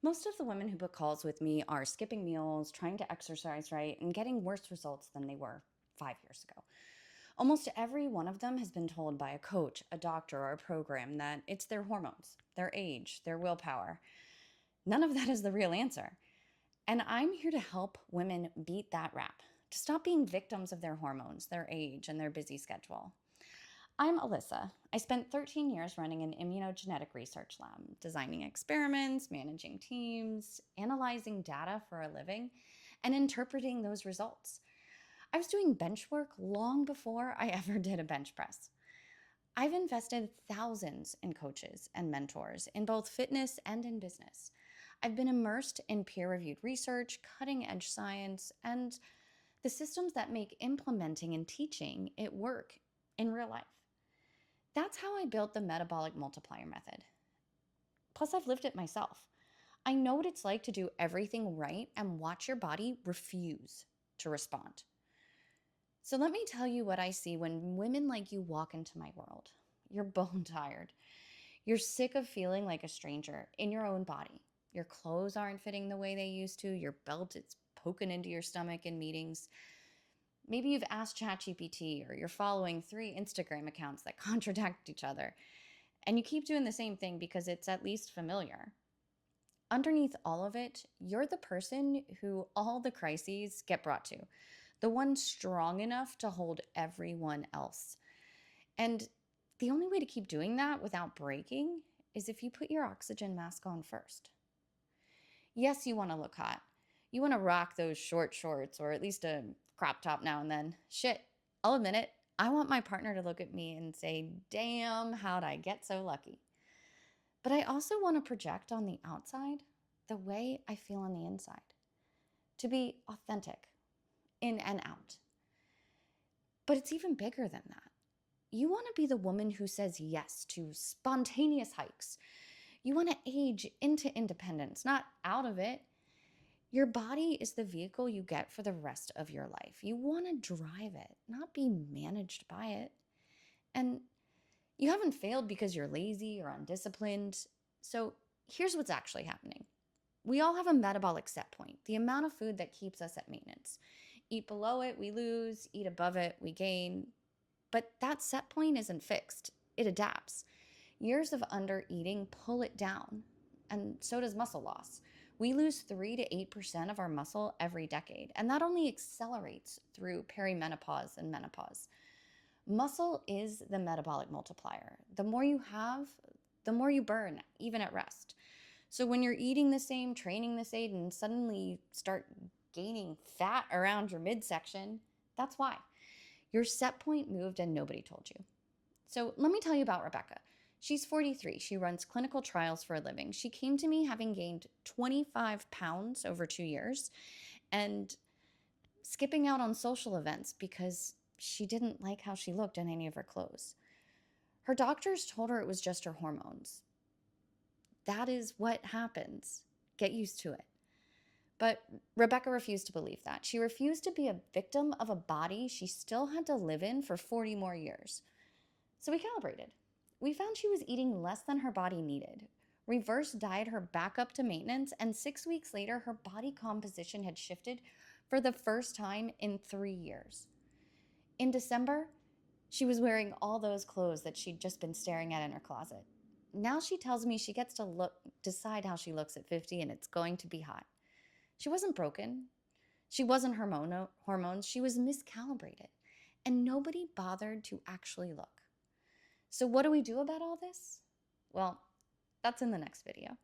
Most of the women who book calls with me are skipping meals, trying to exercise right, and getting worse results than they were 5 years ago. Almost every one of them has been told by a coach, a doctor, or a program that it's their hormones, their age, their willpower. None of that is the real answer. And I'm here to help women beat that rap, to stop being victims of their hormones, their age, and their busy schedule. I'm Alyssa. I spent 13 years running an immunogenetic research lab, designing experiments, managing teams, analyzing data for a living, and interpreting those results. I was doing bench work long before I ever did a bench press. I've invested thousands in coaches and mentors in both fitness and in business. I've been immersed in peer reviewed research, cutting edge science, and the systems that make implementing and teaching it work in real life. That's how I built the metabolic multiplier method. Plus, I've lived it myself. I know what it's like to do everything right and watch your body refuse to respond. So, let me tell you what I see when women like you walk into my world. You're bone tired. You're sick of feeling like a stranger in your own body. Your clothes aren't fitting the way they used to. Your belt is poking into your stomach in meetings. Maybe you've asked ChatGPT or you're following 3 Instagram accounts that contradict each other. And you keep doing the same thing because it's at least familiar. Underneath all of it, you're the person who all the crises get brought to, the one strong enough to hold everyone else. And the only way to keep doing that without breaking is if you put your oxygen mask on first. Yes, you want to look hot. You want to rock those short shorts or at least a crop top now and then. Shit, I'll admit it. I want my partner to look at me and say, damn, how'd I get so lucky? But I also want to project on the outside the way I feel on the inside, to be authentic, in and out. But it's even bigger than that. You want to be the woman who says yes to spontaneous hikes. You want to age into independence, not out of it. Your body is the vehicle you get for the rest of your life. You want to drive it, not be managed by it. And you haven't failed because you're lazy or undisciplined. So here's what's actually happening. We all have a metabolic set point, the amount of food that keeps us at maintenance. Eat below it, we lose. Eat above it, we gain. But that set point isn't fixed. It adapts. Years of under eating pull it down, and so does muscle loss. We lose 3 to 8% of our muscle every decade, and that only accelerates through perimenopause and menopause. Muscle is the metabolic multiplier. The more you have, the more you burn, even at rest. So when you're eating the same, training the same, and suddenly you start gaining fat around your midsection, that's why. Your set point moved and nobody told you. So let me tell you about Rebecca. She's 43. She runs clinical trials for a living. She came to me having gained 25 pounds over 2 years and skipping out on social events because she didn't like how she looked in any of her clothes. Her doctors told her it was just her hormones. That is what happens. Get used to it. But Rebecca refused to believe that. She refused to be a victim of a body she still had to live in for 40 more years. So we calibrated. We found she was eating less than her body needed, reverse diet her back up to maintenance, and 6 weeks later, her body composition had shifted for the first time in 3 years. In December, she was wearing all those clothes that she'd just been staring at in her closet. Now she tells me she gets to decide how she looks at 50, and it's going to be hot. She wasn't broken. She wasn't hormones. She was miscalibrated. And nobody bothered to actually look. So what do we do about all this? Well, that's in the next video.